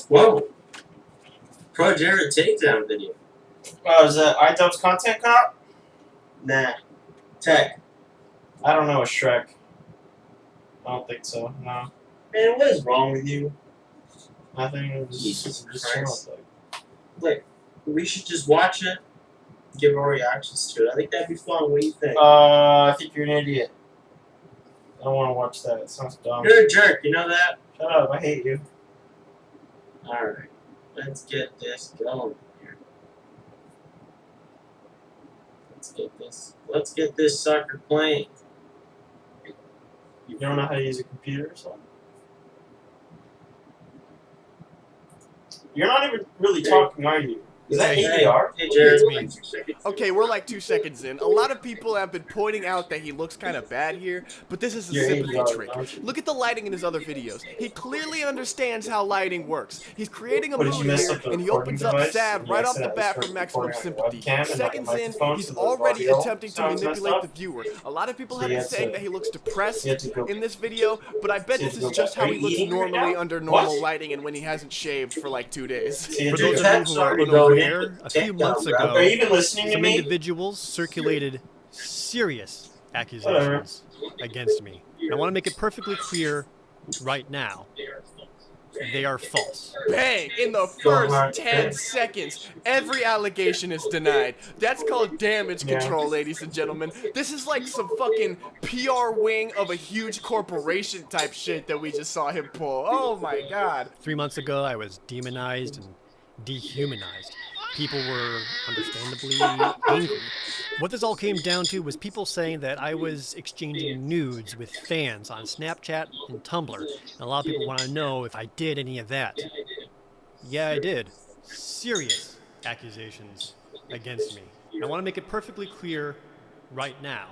Whoa. PROJARED takedown video. Oh, is that iDubbbz Content Cop? Nah. Tech. I don't know a Shrek. I don't think so, no. Man, what is wrong with you? Nothing, it was Jesus just Christ. like, Look, we should just watch it, give our reactions to it. I think that'd be fun. What do you think? I think you're an idiot. I don't want to watch that. It sounds dumb. You're a jerk, you know that? Shut up, I hate you. Alright. Let's get this going here. Let's get this sucker playing. You don't know how to use a computer or something? You're not even really talking, are you? Is that ADR? Hey, Jared. Okay, we're like 2 seconds in. A lot of people have been pointing out that he looks kind of bad here, but this is a sympathy trick. Look at the lighting in his other videos. He clearly understands how lighting works. He's creating a movie here, and he opens up sad right off the bat for maximum sympathy. Seconds in, he's already attempting to manipulate the viewer. A lot of people have been saying that he looks depressed in this video, but I bet this is just how he looks normally under normal lighting and when he hasn't shaved for like 2 days. For those of you who are unaware, a few months ago, Are you even listening to some me? individuals circulated serious accusations against me. I want to make it perfectly clear right now. They are false. Bang! In the first 10 seconds, every allegation is denied. That's called damage control, ladies and gentlemen. This is like some fucking PR wing of a huge corporation type shit that we just saw him pull. Oh my god. 3 months ago, I was demonized and dehumanized. People were understandably angry. What this all came down to was people saying that I was exchanging nudes with fans on Snapchat and Tumblr. And a lot of people want to know if I did any of that. Yeah, I did. Serious accusations against me. And I want to make it perfectly clear right now.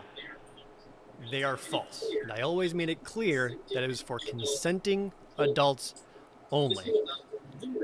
They are false. And I always made it clear that it was for consenting adults only.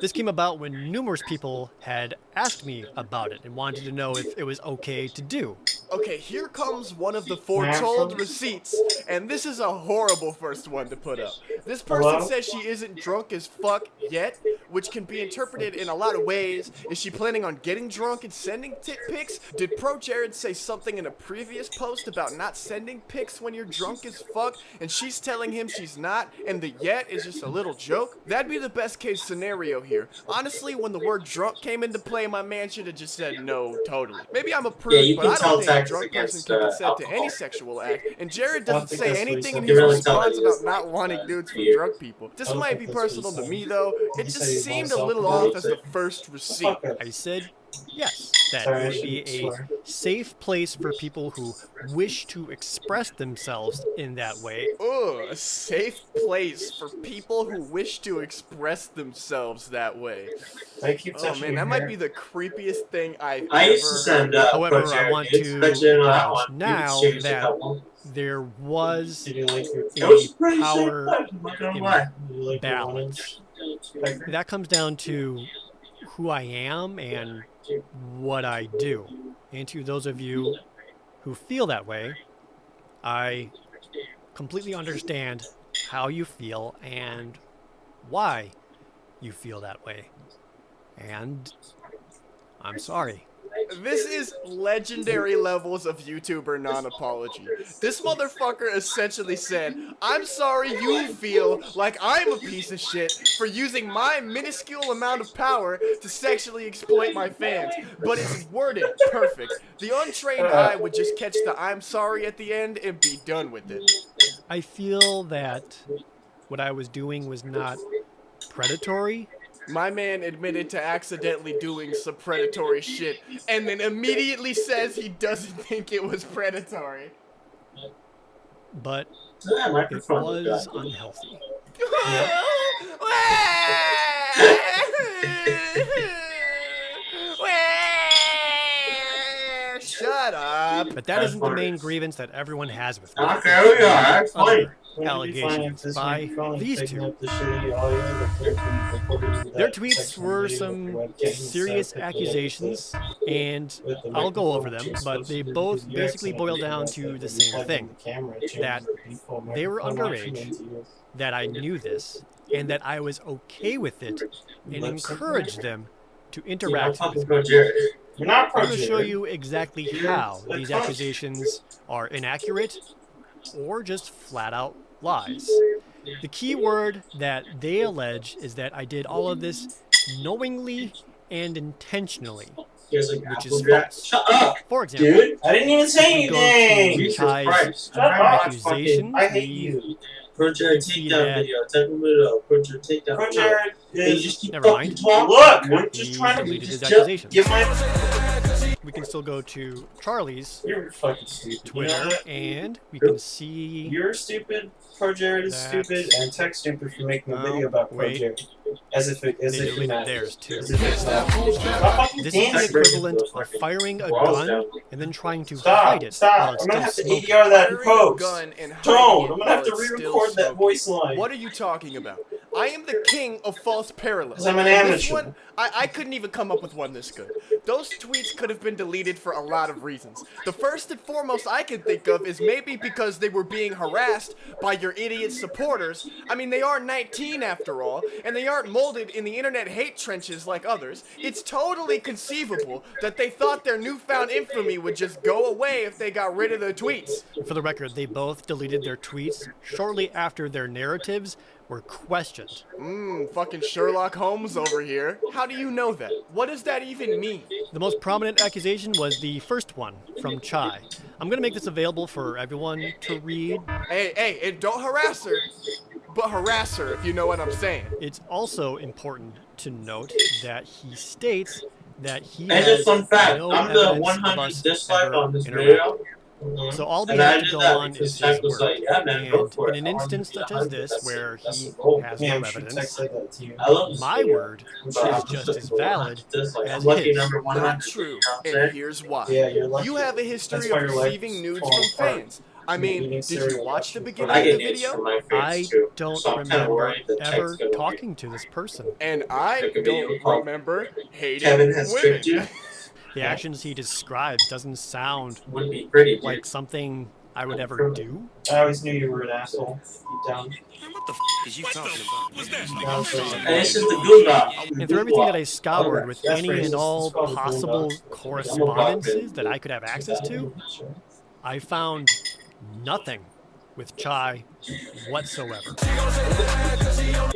This came about when numerous people had asked me about it and wanted to know if it was okay to do. Okay, here comes one of the foretold receipts, and this is a horrible first one to put up. This person says she isn't drunk as fuck yet, which can be interpreted in a lot of ways. Is she planning on getting drunk and sending pics? Did PROJARED say something in a previous post about not sending pics when you're drunk as fuck, and she's telling him she's not, and the yet is just a little joke? That'd be the best case scenario here. Honestly, when the word drunk came into play, my man should have just said no, totally. Maybe I'm a prude, but I don't think a drunk person can consent to any sexual act, and Jared doesn't say anything in his response about not wanting nudes from drunk people. This might be personal to me, though. It just seemed a little off as the first receipt. I said yes, that it would be a safe place for people who wish to express themselves in that way. Ugh, a safe place for people who wish to express themselves that way. Oh man, that might be the creepiest thing I've I ever used to send However, PROJARED I want nudes, to but you know that announce one. now You changed a that couple. there was Did you like your It was a pretty power sick, I'm not gonna lie. balance. That comes down to who I am and what I do. And to those of you who feel that way, I completely understand how you feel and why you feel that way. And I'm sorry. This is legendary levels of YouTuber non-apology. This motherfucker essentially said, I'm sorry you feel like I'm a piece of shit for using my minuscule amount of power to sexually exploit my fans, but it's worded perfect. The untrained eye would just catch the I'm sorry at the end and be done with it. I feel that what I was doing was not predatory. My man admitted to accidentally doing some predatory shit, and then immediately says he doesn't think it was predatory. But it was unhealthy. Shut up. But that isn't the main grievance that everyone has with me. Okay, we are. That's funny. Allegations by these two. Their tweets were some serious accusations, and I'll go over them, but they both basically boil down to the same thing, that they were underage, that I knew this, and that I was okay with it and encouraged them to interact I'm with talking me. about Jared. You're not I'm going to show PROJARED. you exactly how these accusations are inaccurate or just flat out lies. The key word that they allege is that I did all of this knowingly and intentionally, He has like which is Applejack. false. Shut up, For example, dude. I didn't even say if we go anything. to Jesus Chai's Christ. Shut up. accusations, I hate we you. PROJARED see takedown that- video. Tekumuto. PROJARED takedown. PROJARED And you is. just keep Never fucking mind. talking. Look, I'm just he trying to deleted his just accusations. give my. We can still go to Charlie's You're fucking stupid. Twitter, You know that? and we can see. You're stupid. PROJARED is That's- stupid, and Tech's stupid for making a Oh, video about wait. PROJARED. As if it They as if it deleted matters. theirs too. As if it's not. Stop fucking This is the dancing. equivalent of firing a gun and then trying to hide it Stop! while it's I'm gonna still have to smoking. ADR that in Firing a post. gun and hiding Don't! it I'm gonna have to while it's still re-record that smoking. voice line. What are you talking about? I am the king of false parallels. 'Cause I'm an And this amateur. one, I couldn't even come up with one this good. Those tweets could have been deleted for a lot of reasons. The first and foremost I can think of is maybe because they were being harassed by your idiot supporters. I mean, they are 19 after all, and they aren't molded in the internet hate trenches like others. It's totally conceivable that they thought their newfound infamy would just go away if they got rid of the tweets. For the record, they both deleted their tweets shortly after their narratives were questioned. Fucking Sherlock Holmes over here. How do you know that? What does that even mean? The most prominent accusation was the first one from Chai. I'm going to make this available for everyone to read. Hey, and don't harass her, but harass her if you know what I'm saying. It's also important to note that he states that he And has just fun fact, no I'm the evidence of 100th us dislike ever on this interacting. video. So all we And I have to did go that on because is Tech his was word. like, yeah, man, go And for in it. an I want instance to be such 100. as this, That's where that's he the goal. has Yeah, no I'm sure Tech evidence, said that to you. I love this my video. word But I'm is just as the valid 100th dislike. as I'm lucky his. number 100. Not true, You know what I'm and saying? here's why. Yeah, you're lucky. You have a history That's why of your life receiving is nudes falling from apart. fans. I mean, Eating did you cereal, watch the watching beginning I of get the nudes video? from my I friends too. don't So I'm kind of remember worried that ever Tech's gonna talking to this person. And I Took a video don't called remember hating Kevin has women. tricked you. The actions he describes doesn't sound Would be pretty, dude. like something I would ever do. I always knew you were an asshole. Deep down. What the f is you talking about? Down for you. And it's just the Google. And through everything that I scoured with That's any racist. and all It's called a possible bulldog. correspondences that I could have access to, I found nothing with Chai whatsoever.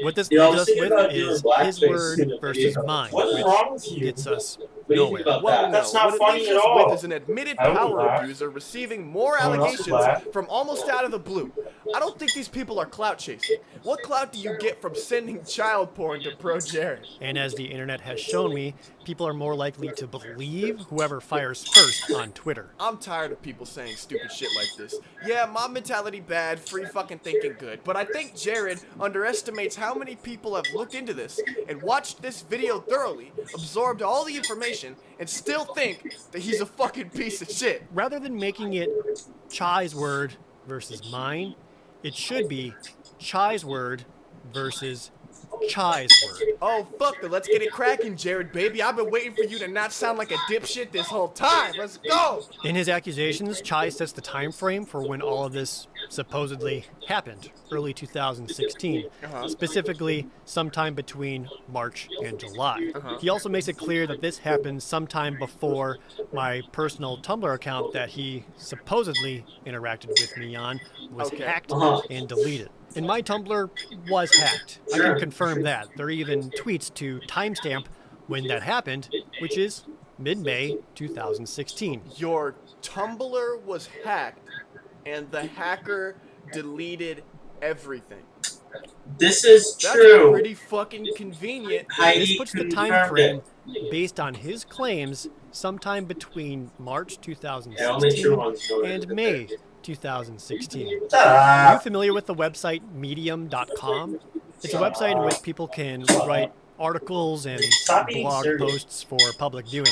What this You know, leaves us think with about doing is his blackface word in the versus video. mine, What is which wrong with you? gets us What do you nowhere. think about Well, that? That's no. not What funny it leaves at us all. with is an admitted I will power laugh. abuser receiving more Someone else will allegations laugh. from almost out of the blue. I don't think these people are clout chasing. What clout do you get from sending child porn to PROJARED? And as the internet has shown me, people are more likely to believe whoever fires first on Twitter. I'm tired of people saying stupid shit like this. Yeah, mob mentality bad, free fucking thinking good. But I think Jared underestimates how many people have looked into this and watched this video thoroughly, absorbed all the information, and still think that he's a fucking piece of shit. Rather than making it Chai's word versus mine, it should be Chai's word versus Chai's word. Oh, fuck it. Let's get it cracking, Jared, baby. I've been waiting for you to not sound like a dipshit this whole time. Let's go. In his accusations, Chai sets the time frame for when all of this supposedly happened, early 2016, specifically sometime between March and July. He also makes it clear that this happened sometime before my personal Tumblr account that he supposedly interacted with me on was Okay. hacked and deleted. And my Tumblr was hacked. I can confirm that. There are even tweets to timestamp when that happened, which is mid-May 2016. Your Tumblr was hacked, and the hacker deleted everything. This is That's true. pretty fucking convenient. Heidi This puts the time confirmed frame it. based on his claims sometime between March Yeah, only true 2016 ones go and into May it. 2016. Shut Are you up. familiar with the website medium.com? It's a website in which people can write articles and Stop being blog serious. posts for public viewing.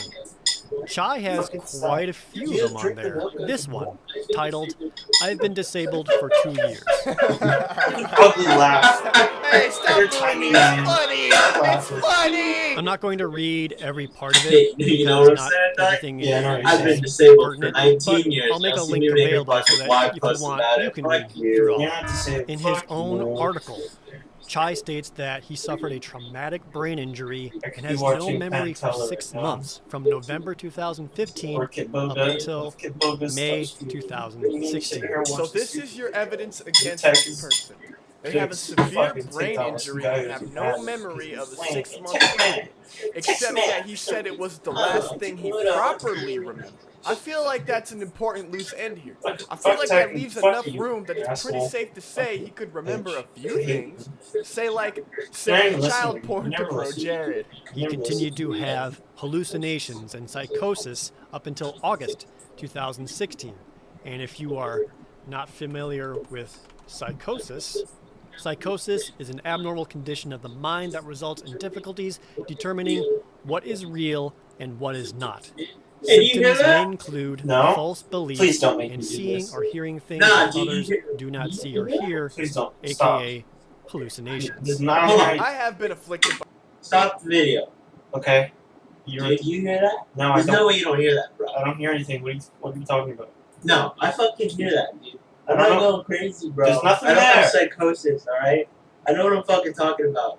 Chai has quite a few of them on there. This one, titled, I've been disabled for 2 years. Ugly laugh. Hey, stop Your doing timing me. is It's funny. It's funny. I'm not going to read every part of Hey, it you know because what I'm not saying, Doc? everything Yeah, I know what is you're I've been saying. disabled for pertinent, 19 but years. I'll make now. a See link me make a available bunch so of that blog if you posts want, about you it. can Fuck read you. through all You're of not to say it. In his fuck own you. article, Chai states that he suffered a traumatic brain injury I could and be has no watching memory for Penn 6 Teller right now. months, from November 2015 Or Kit up Boga. until If Kit Boga's May touched you, 2016. sit here and So watch this the is your evidence against text this person. They Dude, have a super severe fucking brain TikTok with some injury guy and who's have a no bad memory of the explain it. 6-month Text period, man. except man. that he said it was the last thing he properly remembered. I feel like that's an important loose end here. I feel like that leaves enough room that it's pretty safe to say he could remember a few things. Say like sending child porn to PROJARED. He continued to have hallucinations and psychosis up until August 2016. And if you are not familiar with psychosis, psychosis is an abnormal condition of the mind that results in difficulties determining what is real and what is not. Symptoms may include false beliefs in seeing or hearing things that others do not see or hear, aka hallucinations. I have been afflicted by... Stop the video. Okay. Dude, you hear that? No, There's no way you don't hear that, bro. I don't hear anything. What are you talking about? No, I fucking hear that, dude. I'm I don't not know. going crazy, bro. There's nothing I don't there. have psychosis, alright? I know what I'm fucking talking about.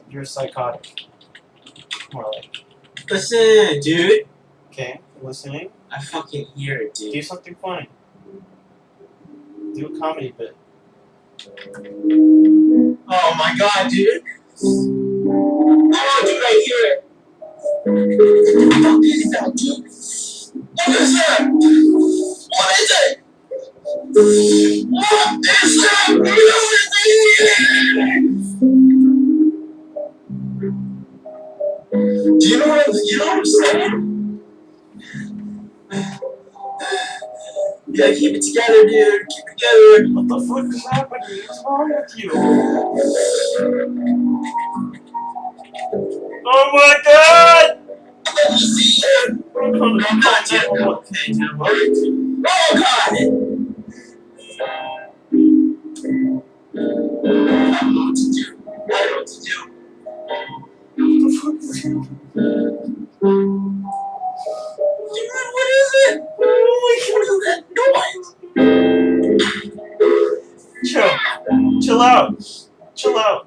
You're psychotic. More like. Listen, dude. Okay, listening. I fucking hear it, dude. Do something funny. Do a comedy bit. Oh my god, dude. Oh, dude, I hear it. What is that, dude? What is that? What is it? What is that? Do you know what I'm saying? You gotta keep it together, dude. Keep it together. What the fuck is happening? What's wrong with you? Oh my god! I'm not Jim. Okay, Jim. Oh god! I don't know what to do. I don't know what to do. What the fuck is happening? Dude, what is it? What is that noise? Chill out. Chill out.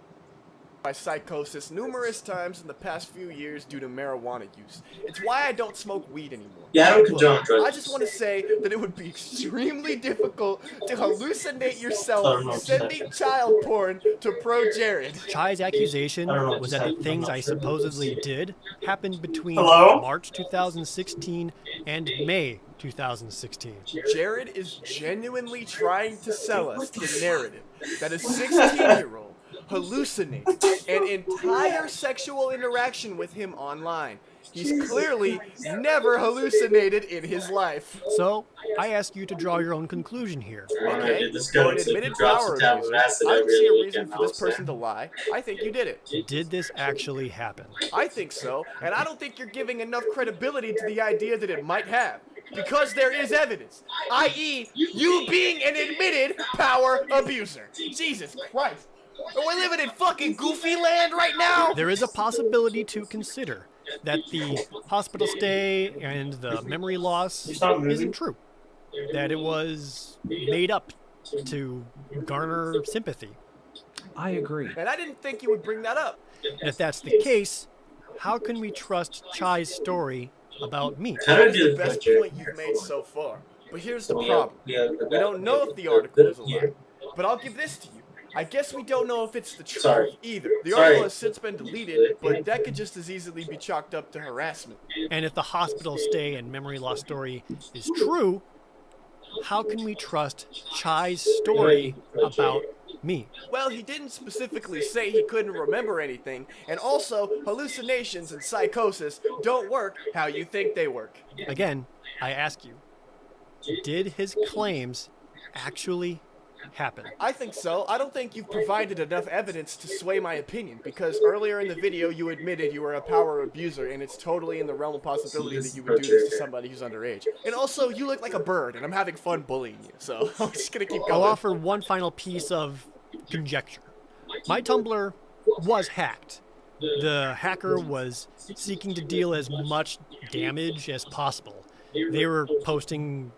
by psychosis numerous times in the past few years due to marijuana use. It's why I don't smoke weed anymore. Yeah, I don't condone drugs. I just want to say that it would be extremely difficult to hallucinate yourself sending child porn to PROJARED. Chai's accusation was that the things I supposedly did happened between Hello? March 2016 and May 2016. Jared is genuinely trying to sell us the narrative that a 16-year-old hallucinated an entire sexual interaction with him online. He's clearly never hallucinated in his life. So, I ask you to draw your own conclusion here. Okay, you're an admitted power abuser. I don't see a reason for this person to lie. I think you did it. Did this actually happen? I think so, and I don't think you're giving enough credibility to the idea that it might have. Because there is evidence, i.e. you being an admitted power abuser. Jesus Christ. Are we living in fucking Goofy land right now? There is a possibility to consider that the hospital stay and the memory loss isn't true. That it was made up to garner sympathy. I agree. And I didn't think you would bring that up. And if that's the case, how can we trust Chai's story about me? That is the best point you've made so far. But here's the problem. We don't know if the article is a lie. But I'll give this to you. I guess we don't know if it's the truth either. The article has since been deleted, but that could just as easily be chalked up to harassment. And if the hospital stay and memory loss story is true, how can we trust Chai's story about me? Well, he didn't specifically say he couldn't remember anything, and also, hallucinations and psychosis don't work how you think they work. Again, I ask you, did his claims actually happen? I think so. I don't think you've provided enough evidence to sway my opinion, because earlier in the video you admitted you were a power abuser, and it's totally in the realm of possibility that you would do this to somebody who's underage. And also, you look like a bird, and I'm having fun bullying you, so I'm just gonna keep going. I'll offer one final piece of conjecture. My Tumblr was hacked. The hacker was seeking to deal as much damage as possible. They were posting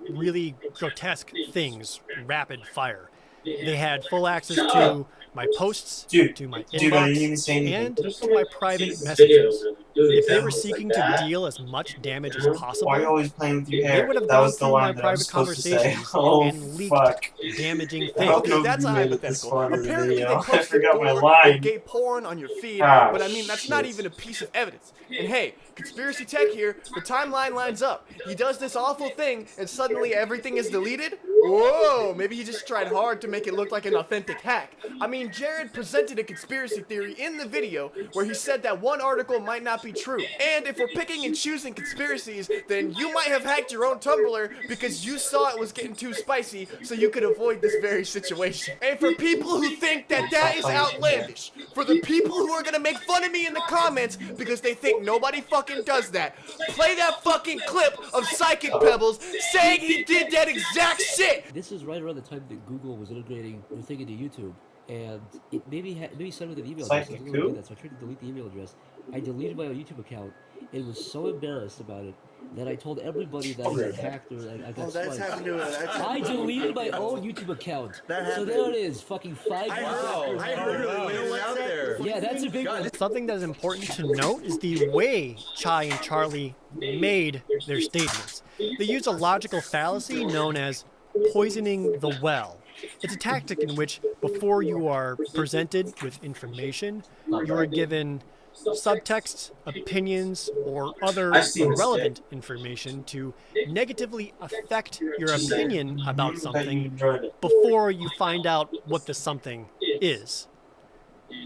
really grotesque things, rapid fire. They had full access to my posts, to my Dude, I didn't even inbox, say anything. and to my private Jesus messages. video, dude, If they that were was seeking like to that. deal as much damage as Why are you possible, always playing with your they hair? would have That gone was the through my line that I was private supposed to say. conversations Oh, and leaked fuck. damaging I hope things. Okay, that's a nobody made it this hypothetical. far into the Apparently, they video. I posted forgot my gore line. and gay porn on your feed, Ah, but I mean, that's not shit. even a piece of evidence. And hey, Conspiracy Tech here, the timeline lines up. He does this awful thing, and suddenly everything is deleted? Whoa, maybe he just tried hard to make it look like an authentic hack. I mean, Jared presented a conspiracy theory in the video where he said that one article might not be true. And if we're picking and choosing conspiracies, then you might have hacked your own Tumblr because you saw it was getting too spicy, so you could avoid this very situation. And for people who think that that is outlandish, for the people who are gonna make fun of me in the comments because they think nobody fucking does that, play that fucking clip of Psychic Pebbles saying he did that exact shit! This is right around the time that Google was integrating their thing into YouTube, and it maybe sent with an email address. I Psychic was gonna do who? that, so I tried to delete the email address. I deleted my own YouTube account and was so embarrassed about it that I told everybody that I got hacked or I got spiked. I deleted my own YouTube account. So there it is, fucking 5 months after. Yeah, that's a big one. Something that is important to note is the way Chai and Charlie made their statements. They use a logical fallacy known as poisoning the well. It's a tactic in which, before you are presented with information, you are given subtext, opinions, or other I've seen this irrelevant information to negatively affect your opinion about That you something enjoyed it. before you find out what the something is.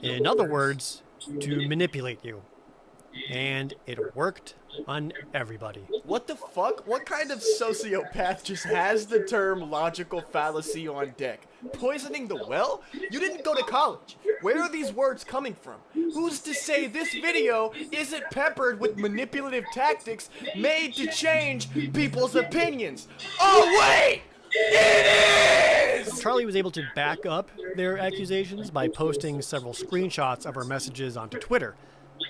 In other words, to manipulate you. And it worked on everybody. What the fuck? What kind of sociopath just has the term logical fallacy on deck? Poisoning the well? You didn't go to college. Where are these words coming from? Who's to say this video isn't peppered with manipulative tactics made to change people's opinions? Oh wait! It is! Charlie was able to back up their accusations by posting several screenshots of our messages onto Twitter.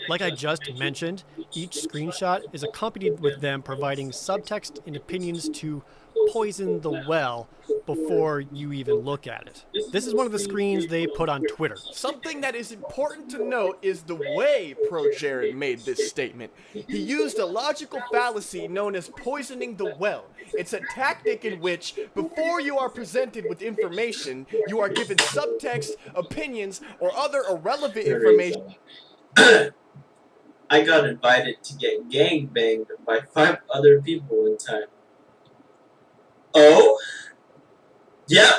Like I just mentioned, each screenshot is accompanied with them providing subtext and opinions to poison the well before you even look at it. This is one of the screens they put on Twitter. Something that is important to note is the way ProJared made this statement. He used a logical fallacy known as poisoning the well. It's a tactic in which, before you are presented with information, you are given subtext, opinions, or other irrelevant information. I got invited to get gangbanged by 5 other people one time. Oh? Yep.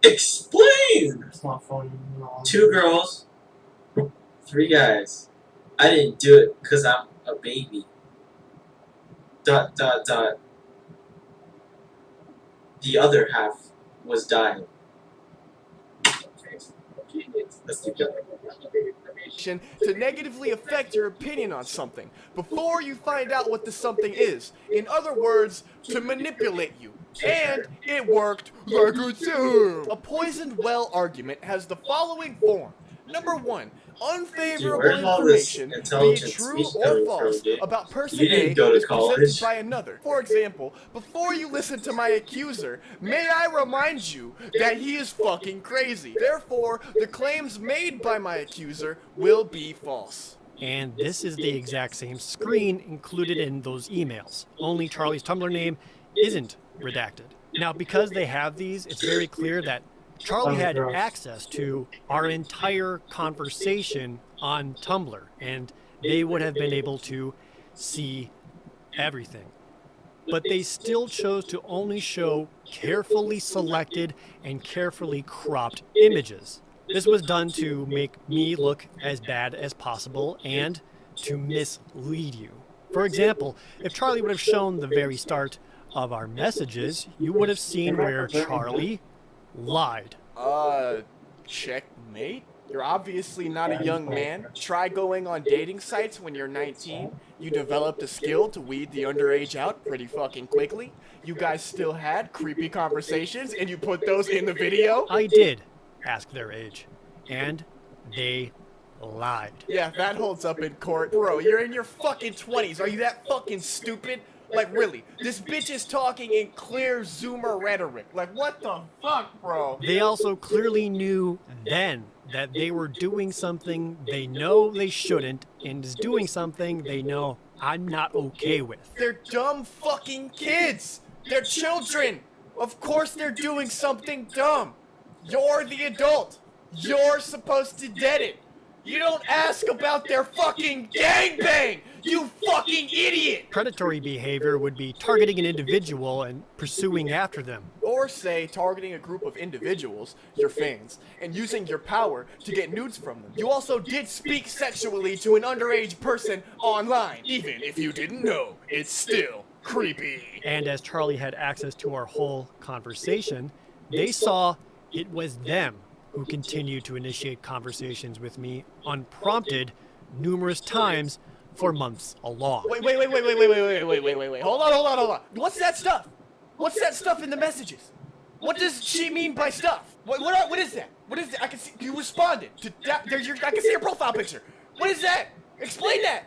Explain! It's not funny. No. 2 girls, 3 guys. I didn't do it because I'm a baby. ... The other half was dying. Let's keep going. To negatively affect your opinion on something before you find out what the something is. In other words, to manipulate you. And it worked like a charm. A poisoned well argument has the following form. Number 1, unfavorable Dude, where's all this information, be it intelligent true speech or coming false, from, dude? about person You didn't A go to is presented college. by another. For example, before you listen to my accuser, may I remind you that he is fucking crazy. Therefore, the claims made by my accuser will be false. And this is the exact same screen included in those emails. Only Charlie's Tumblr name isn't redacted. Now, because they have these, it's very clear that Charlie had access to our entire conversation on Tumblr, and they would have been able to see everything. But they still chose to only show carefully selected and carefully cropped images. This was done to make me look as bad as possible and to mislead you. For example, if Charlie would have shown the very start of our messages, you would have seen where Charlie lied. Checkmate? You're obviously not a young man. Try going on dating sites when you're 19. You developed a skill to weed the underage out pretty fucking quickly. You guys still had creepy conversations and you put those in the video? I did ask their age, and they lied. Yeah, that holds up in court. Bro, you're in your fucking 20s. Are you that fucking stupid? Like, really, this bitch is talking in clear Zoomer rhetoric. Like, what the fuck, bro? They also clearly knew then that they were doing something they know they shouldn't, and is doing something they know I'm not okay with. They're dumb fucking kids. They're children. Of course they're doing something dumb. You're the adult. You're supposed to get it. You don't ask about their fucking gangbang, you fucking idiot! Predatory behavior would be targeting an individual and pursuing after them. Or say targeting a group of individuals, your fans, and using your power to get nudes from them. You also did speak sexually to an underage person online. Even if you didn't know, it's still creepy. And as Charlie had access to our whole conversation, they saw it was them who continued to initiate conversations with me unprompted numerous times for months along. Wait. Hold on. What's that stuff? What's that stuff in the messages? What does she mean by stuff? What is that? What is that? I can see you responded to that. I can see your profile picture. What is that? Explain that.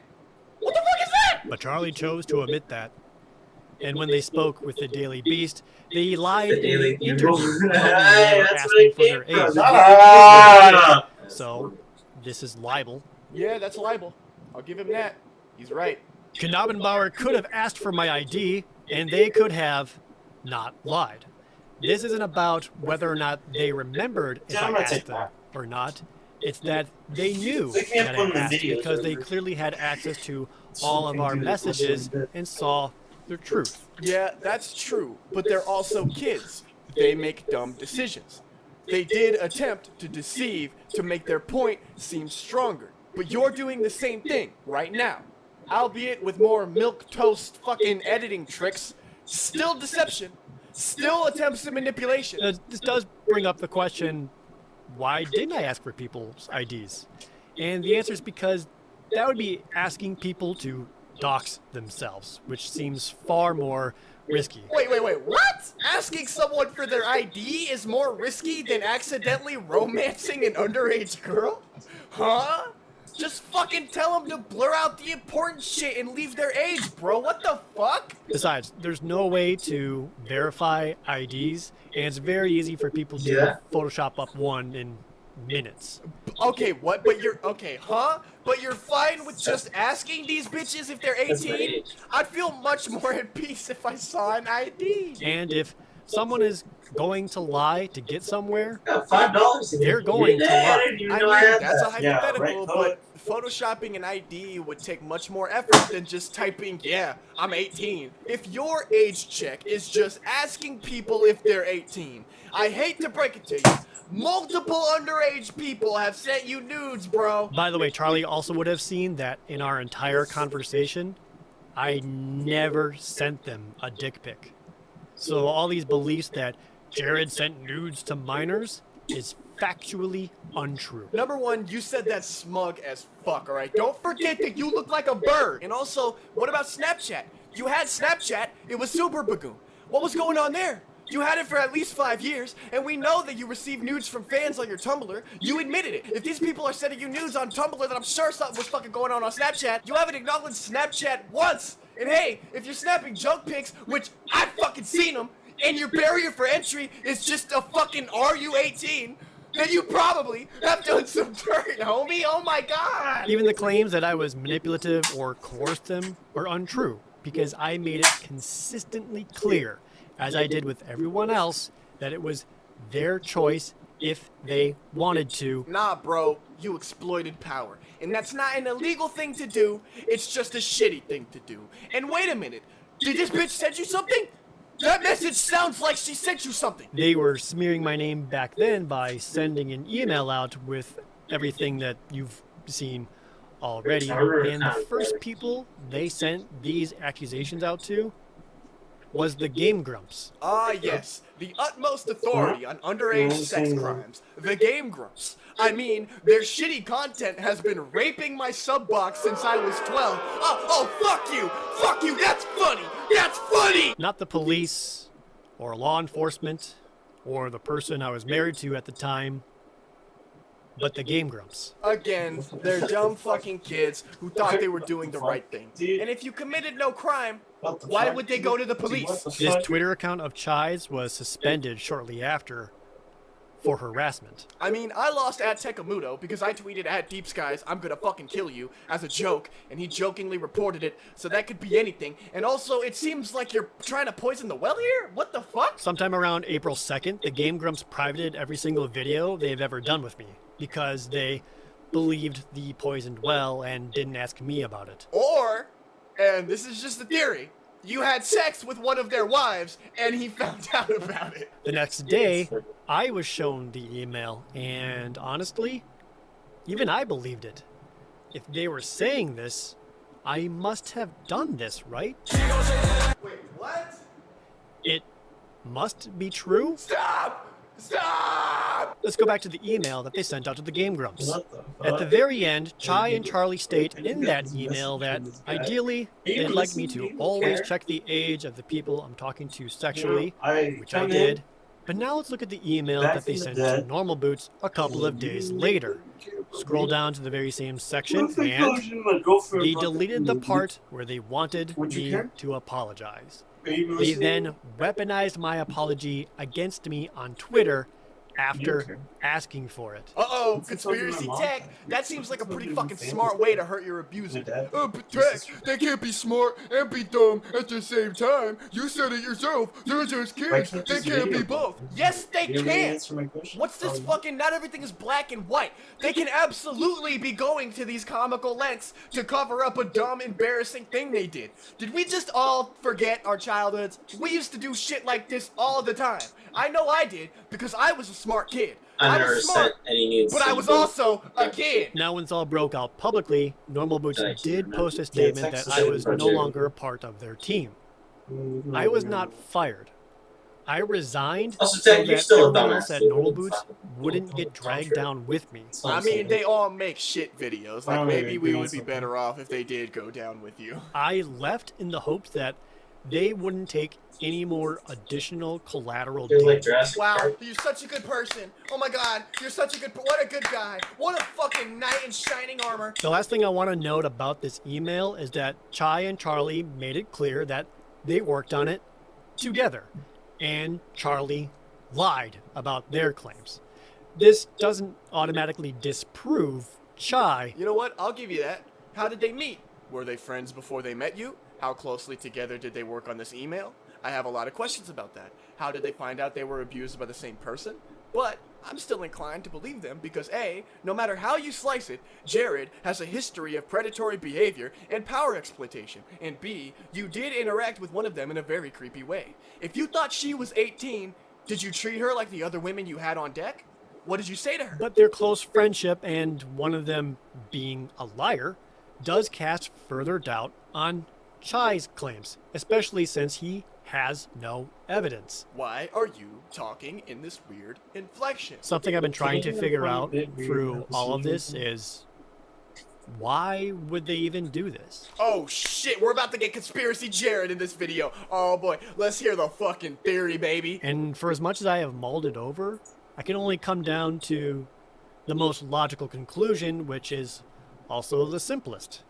What the fuck is that? But Charlie chose to omit that. And when they spoke with the Daily Beast, they lied in the interview asking for their age. So, this is libel. Yeah, that's libel. I'll give him that. He's right. Knabenbauer could have asked for my ID, and they could have not lied. This isn't about whether or not they remembered if I asked them or not. It's that they knew that I asked because they clearly had access to all of our messages and saw the truth. Yeah, that's true, but they're also kids. They make dumb decisions. They did attempt to deceive to make their point seem stronger, but you're doing the same thing right now, albeit with more milquetoast fucking editing tricks. Still deception, still attempts at manipulation. This does bring up the question, why didn't I ask for people's IDs? And the answer is because that would be asking people to dox themselves, which seems far more risky. Wait, what? Asking someone for their ID is more risky than accidentally romancing an underage girl? Huh? Just fucking tell them to blur out the important shit and leave their age, bro. What the fuck? Besides, there's no way to verify IDs, and it's very easy for people to Photoshop up one in minutes. Okay, what? But you're okay, huh? But you're fine with just asking these bitches if they're 18? I'd feel much more at peace if I saw an ID. And if someone is going to lie to get somewhere, $5. they're going to lie. I mean, that's a hypothetical, but photoshopping an ID would take much more effort than just typing, yeah, I'm 18. If your age check is just asking people if they're 18, I hate to break it to you, multiple underage people have sent you nudes, bro. By the way, Charlie also would have seen that in our entire conversation, I never sent them a dick pic. So all these beliefs that Jared sent nudes to minors is factually untrue. Number one, you said that smug as fuck, alright? Don't forget that you look like a bird. And also, what about Snapchat? You had Snapchat, it was Super Bagoon. What was going on there? You had it for at least 5 years, and we know that you received nudes from fans on your Tumblr. You admitted it. If these people are sending you nudes on Tumblr, then I'm sure something was fucking going on Snapchat. You haven't acknowledged Snapchat once. And hey, if you're snapping junk pics, which I've fucking seen them, and your barrier for entry is just a fucking "Are you 18?" then you probably have done some dirt, homie. Oh my god. Even the claims that I was manipulative or coerced them are untrue, because I made it consistently clear, as I did with everyone else, that it was their choice if they wanted to. Nah, bro, you exploited power. And that's not an illegal thing to do, it's just a shitty thing to do. And wait a minute, did this bitch send you something? That message sounds like she sent you something. They were smearing my name back then by sending an email out with everything that you've seen already. And the first people they sent these accusations out to was the Game Grumps. Ah, yes. The utmost authority on underage sex crimes. The Game Grumps. I mean, their shitty content has been raping my sub box since I was 12. Oh, fuck you! Fuck you! That's funny! That's funny! Not the police, or law enforcement, or the person I was married to at the time, but the Game Grumps. Again, they're dumb fucking kids who thought they were doing the right thing. And if you committed no crime, Why would they go to the police? This Twitter account of Chai's was suspended shortly after for harassment. I mean, I lost at Tekumuto because I tweeted at Deep Skies, I'm gonna fucking kill you, as a joke, and he jokingly reported it, so that could be anything. And also, it seems like you're trying to poison the well here? What the fuck? Sometime around April 2nd, the Game Grumps privated every single video they've ever done with me because they believed the poisoned well and didn't ask me about it. Or, and this is just a theory, you had sex with one of their wives, and he found out about it. The next day, I was shown the email, and honestly, even I believed it. If they were saying this, I must have done this, right? Wait, what? It must be true? Stop! Stop! Let's go back to the email that they sent out to the Game Grumps. At the very end, Chai and Charlie state in that email that ideally they'd like me to always check the age of the people I'm talking to sexually, which I did. But now let's look at the email that they sent to Normal Boots a couple of days later. Scroll down to the very same section, and they deleted the part where they wanted me to apologize. They then weaponized my apology against me on Twitter after asking for it. Uh-oh, conspiracy tech. That seems like a pretty fucking smart way to hurt your abuser. Oh, but tech, they can't be smart and be dumb at the same time. You said it yourself. They're just kids. They can't be both. Yes, they can. What's this fucking, not everything is black and white. They can absolutely be going to these comical lengths to cover up a dumb, embarrassing thing they did. Did we just all forget our childhoods? We used to do shit like this all the time. I know I did, because I was a smart kid. I was smart, but I was also a kid. Now when it's all broke out publicly, Normal Boots did post a statement that I was no longer a part of their team. I was not fired. I resigned so that everyone else at Normal Boots wouldn't get dragged down with me. I mean, they all make shit videos. Like, maybe we would be better off if they did go down with you. I left in the hopes that they wouldn't take any more additional collateral damage. Wow, you're such a good person. Oh my god, you're such a good, what a good guy. What a fucking knight in shining armor. The last thing I want to note about this email is that Chai and Charlie made it clear that they worked on it together, and Charlie lied about their claims. This doesn't automatically disprove Chai. You know what? I'll give you that. How did they meet? Were they friends before they met you? How closely together did they work on this email? I have a lot of questions about that. How did they find out they were abused by the same person? But I'm still inclined to believe them because A, no matter how you slice it, Jared has a history of predatory behavior and power exploitation. And B, you did interact with one of them in a very creepy way. If you thought she was 18, did you treat her like the other women you had on deck? What did you say to her? But their close friendship and one of them being a liar does cast further doubt on Chai's claims, especially since he has no evidence. Why are you talking in this weird inflection? Something I've been trying to figure out through all of this is why would they even do this? Oh shit, we're about to get Conspiracy Jared in this video. Oh boy, let's hear the fucking theory, baby. And for as much as I have mulled it over, I can only come down to the most logical conclusion, which is also the simplest.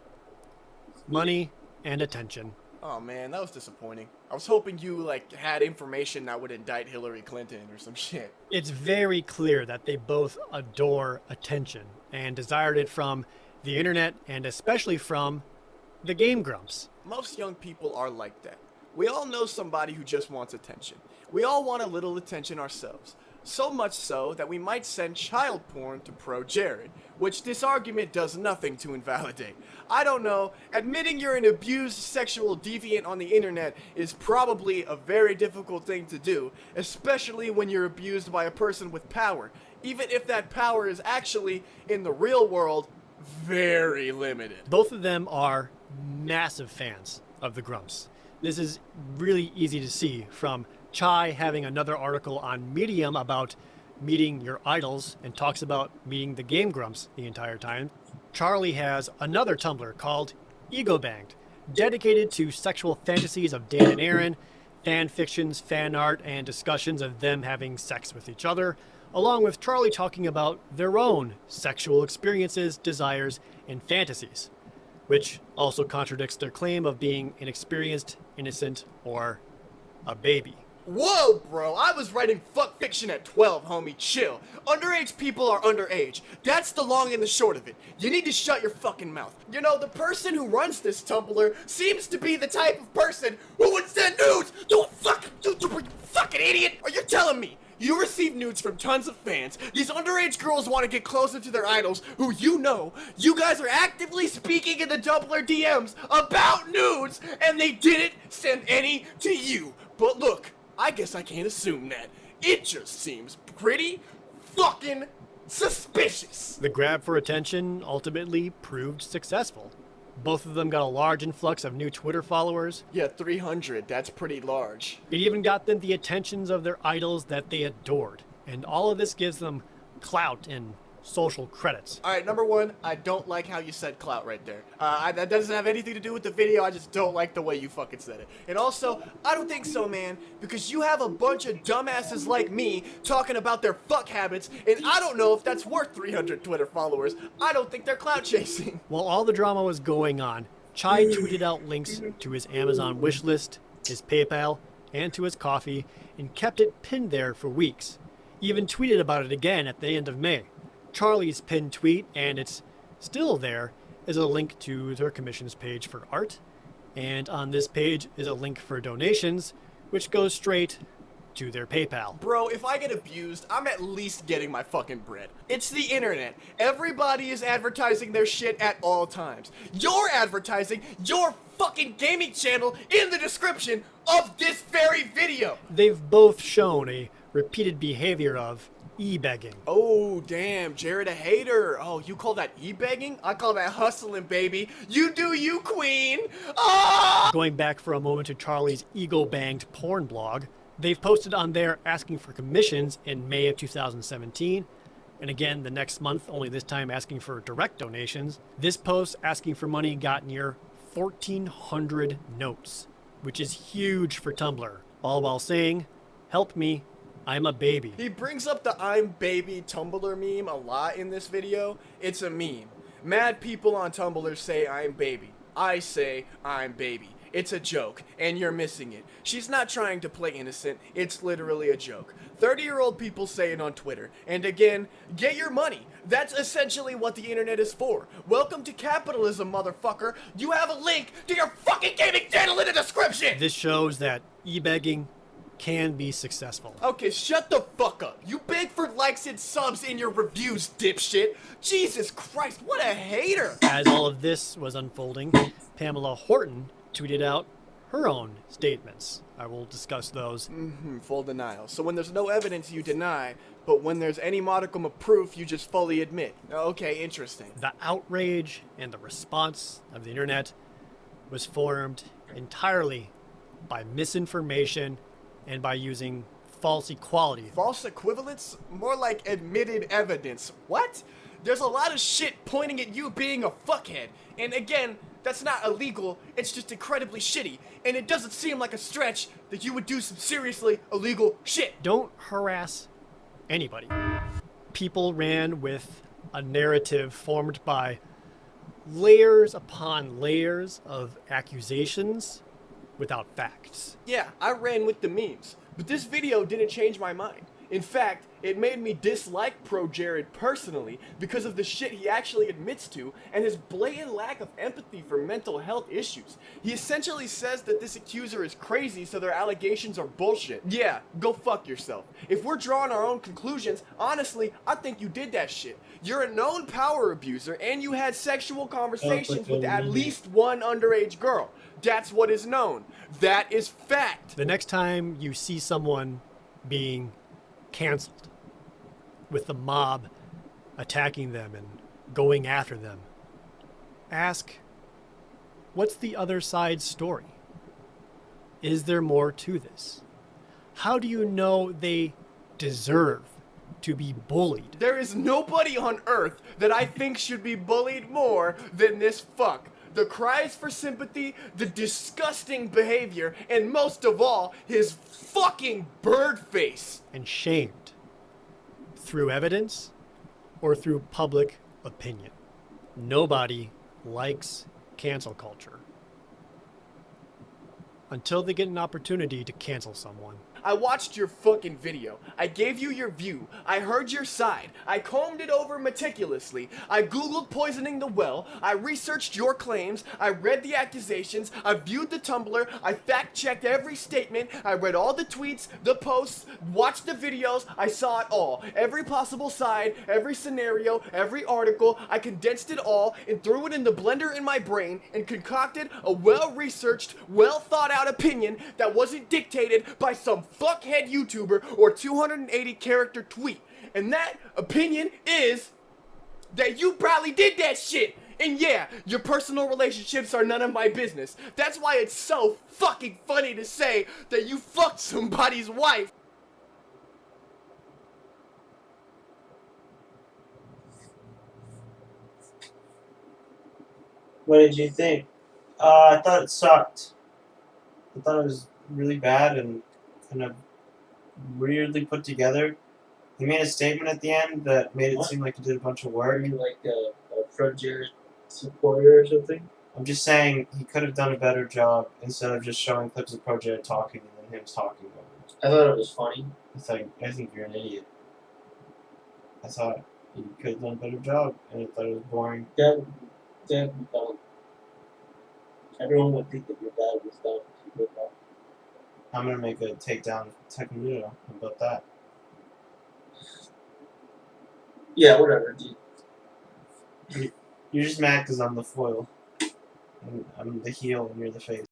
Money and attention. Oh man, that was disappointing. I was hoping you, like, had information that would indict Hillary Clinton or some shit. It's very clear that they both adore attention and desired it from the internet and especially from the Game Grumps. Most young people are like that. We all know somebody who just wants attention. We all want a little attention ourselves. So much so that we might send child porn to PROJARED, which this argument does nothing to invalidate. I don't know, admitting you're an abused sexual deviant on the internet is probably a very difficult thing to do, especially when you're abused by a person with power, even if that power is actually, in the real world, very limited. Both of them are massive fans of the Grumps. This is really easy to see from Chai having another article on Medium about meeting your idols and talks about meeting the Game Grumps the entire time. Charlie has another Tumblr called Ego Banged, dedicated to sexual fantasies of Dan and Aaron, fan fictions, fan art, and discussions of them having sex with each other, along with Charlie talking about their own sexual experiences, desires, and fantasies. which also contradicts their claim of being inexperienced, innocent, or a baby. Whoa, bro, I was writing fuck fiction at 12, homie, chill. Underage people are underage. That's the long and the short of it. You need to shut your fucking mouth. You know, the person who runs this Tumblr seems to be the type of person who would send nudes to a fucking idiot. Are you telling me you receive nudes from tons of fans? These underage girls want to get closer to their idols who you guys are actively speaking in the Tumblr DMs about nudes, and they didn't send any to you. But look, I guess I can't assume that. It just seems pretty fucking suspicious. The grab for attention ultimately proved successful. Both of them got a large influx of new Twitter followers. Yeah, 300, that's pretty large. It even got them the attentions of their idols that they adored. And all of this gives them clout and social credits. Alright, number one, I don't like how you said clout right there. That doesn't have anything to do with the video, I just don't like the way you fucking said it. And also, I don't think so, man, because you have a bunch of dumbasses like me talking about their fuck habits, and I don't know if that's worth 300 Twitter followers. I don't think they're clout chasing. While all the drama was going on, Chai tweeted out links to his Amazon wishlist, his PayPal, and to his coffee, and kept it pinned there for weeks. He even tweeted about it again at the end of May. Charlie's pinned tweet, and it's still there, is a link to their commissions page for art, and on this page is a link for donations, which goes straight to their PayPal. Bro, if I get abused, I'm at least getting my fucking bread. It's the internet. Everybody is advertising their shit at all times. You're advertising your fucking gaming channel in the description of this very video. They've both shown a repeated behavior of e-begging. Oh, damn, Jared a hater. Oh, you call that e-begging? I call that hustling, baby. You do you, queen. Ah! Going back for a moment to Charlie's ego-banged porn blog, they've posted on there asking for commissions in May of 2017, and again the next month, only this time asking for direct donations. This post asking for money got near 1,400 notes, which is huge for Tumblr, all while saying, "Help me, I'm a baby." He brings up the I'm baby Tumblr meme a lot in this video. It's a meme. Mad people on Tumblr say I'm baby. I say I'm baby. It's a joke, and you're missing it. She's not trying to play innocent, it's literally a joke. 30-year-old people say it on Twitter. And again, get your money. That's essentially what the internet is for. Welcome to capitalism, motherfucker. You have a link to your fucking gaming channel in the description! This shows that e-begging can be successful. Okay, shut the fuck up. You beg for likes and subs in your reviews, dipshit. Jesus Christ, what a hater! As all of this was unfolding, Pamela Horton tweeted out her own statements. I will discuss those. Full denial. So when there's no evidence, you deny, but when there's any modicum of proof, you just fully admit. Okay, interesting. The outrage and the response of the internet was formed entirely by misinformation and by using false equality. False equivalence? More like admitted evidence. What? There's a lot of shit pointing at you being a fuckhead. And again, that's not illegal, it's just incredibly shitty. And it doesn't seem like a stretch that you would do some seriously illegal shit. Don't harass anybody. People ran with a narrative formed by layers upon layers of accusations without facts. Yeah, I ran with the memes, but this video didn't change my mind. In fact, it made me dislike PROJARED personally because of the shit he actually admits to and his blatant lack of empathy for mental health issues. He essentially says that this accuser is crazy, so their allegations are bullshit. Yeah, go fuck yourself. If we're drawing our own conclusions, honestly, I think you did that shit. You're a known power abuser and you had sexual conversations with at least one underage girl. That's what is known. That is fact. The next time you see someone being canceled with the mob attacking them and going after them, ask, what's the other side's story? Is there more to this? How do you know they deserve to be bullied? There is nobody on earth that I think should be bullied more than this fuck. The cries for sympathy, the disgusting behavior, and most of all, his fucking bird face. And shamed. Through evidence or through public opinion. Nobody likes cancel culture. Until they get an opportunity to cancel someone. I watched your fucking video. I gave you your view. I heard your side. I combed it over meticulously. I googled poisoning the well. I researched your claims. I read the accusations. I viewed the Tumblr. I fact-checked every statement. I read all the tweets, the posts, watched the videos. I saw it all. Every possible side, every scenario, every article. I condensed it all and threw it in the blender in my brain and concocted a well-researched, well-thought-out opinion that wasn't dictated by some fuckhead YouTuber or 280 character tweet. And that opinion is that you probably did that shit. And yeah, your personal relationships are none of my business. That's why it's so fucking funny to say that you fucked somebody's wife. What did you think? I thought it sucked. I thought it was really bad and kind of weirdly put together. He made a statement at the end that made it seem like he did a bunch of work. Are you like a PROJARED supporter or something? I'm just saying he could have done a better job instead of just showing clips of PROJARED talking and then him talking over it. I thought it was funny. I think you're an idiot. I thought he could have done a better job, and I thought it was boring. That would be dumb. Everyone would think that your dad was dumb if you did that. I'm gonna make a takedown of Tekumuto. How about that? Yeah, whatever, dude. You're just mad because I'm the foil. I'm the heel and you're the face.